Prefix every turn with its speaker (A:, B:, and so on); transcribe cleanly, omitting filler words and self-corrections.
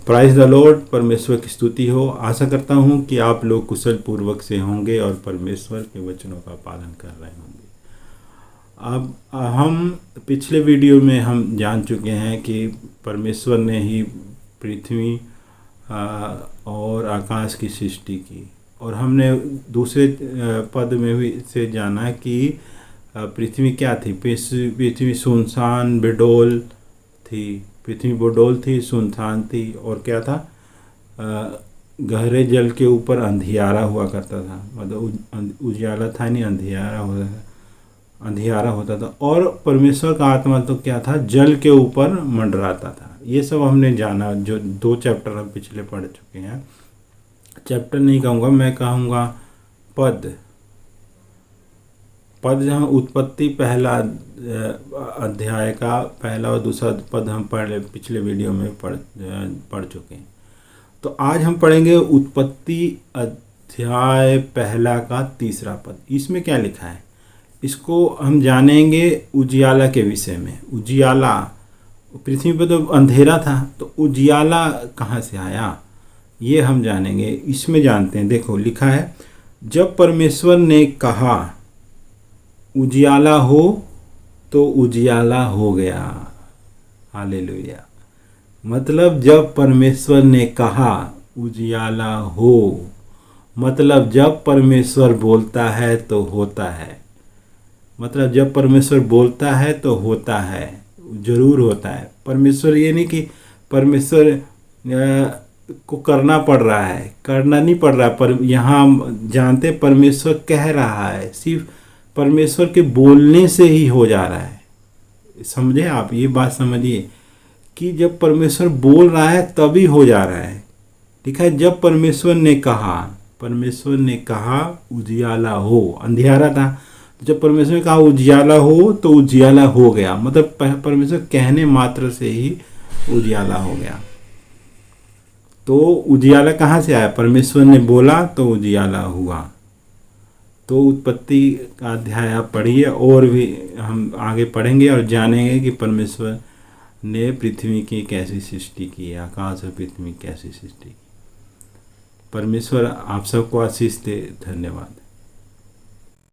A: Prize the Lord. परमेश्वर की स्तुति हो। आशा करता हूँ कि आप लोग कुशल पूर्वक से होंगे और परमेश्वर के वचनों का पालन कर रहे होंगे। अब हम पिछले वीडियो में हम जान चुके हैं कि परमेश्वर ने ही पृथ्वी और आकाश की सृष्टि की, और हमने दूसरे पद में भी से जाना कि पृथ्वी क्या थी। पृथ्वी सुनसान बेडोल थी। पृथ्वी बेडोल थी, सुनसान थी, और क्या था, गहरे जल के ऊपर अंधियारा हुआ करता था। मतलब उजाला था नहीं, अंधियारा होता था। और परमेश्वर का आत्मा तो क्या था, जल के ऊपर मंडराता था। ये सब हमने जाना, जो 2 चैप्टर हम पिछले पढ़ चुके हैं। चैप्टर नहीं कहूँगा, मैं कहूँगा पद जहाँ उत्पत्ति पहला अध्याय का पहला और दूसरा पद हम पिछले वीडियो में पढ़ चुके हैं। तो आज हम पढ़ेंगे उत्पत्ति अध्याय पहला का तीसरा पद। इसमें क्या लिखा है, इसको हम जानेंगे उजियाला के विषय में। उजियाला, पृथ्वी पर तो अंधेरा था, तो उजियाला कहाँ से आया, ये हम जानेंगे। इसमें जानते हैं, देखो लिखा है, जब परमेश्वर ने कहा उजियाला हो तो उजियाला हो गया। हालेलुया। मतलब जब परमेश्वर ने कहा उजियाला हो, मतलब जब परमेश्वर बोलता है तो होता है। मतलब जब परमेश्वर बोलता है तो होता है, जरूर होता है। परमेश्वर ये नहीं कि परमेश्वर को करना पड़ रहा है, करना नहीं पड़ रहा, पर यहाँ जानते परमेश्वर कह रहा है, सिर्फ परमेश्वर के बोलने से ही हो जा रहा है। समझे आप, ये बात समझिए कि जब परमेश्वर बोल रहा है तभी हो जा रहा है। लिखा है जब परमेश्वर ने कहा उजियाला हो। अंधियारा था, जब परमेश्वर ने कहा उजियाला हो तो उजियाला हो गया। मतलब परमेश्वर कहने मात्र से ही उजियाला हो गया। तो उजियाला कहाँ से आया, परमेश्वर ने बोला तो उजियाला हुआ। तो उत्पत्ति का अध्याय आप पढ़िए, और भी हम आगे पढ़ेंगे और जानेंगे कि परमेश्वर ने पृथ्वी की कैसी सृष्टि की, आकाश और पृथ्वी कैसी सृष्टि की। परमेश्वर आप सबको आशीष दे। धन्यवाद।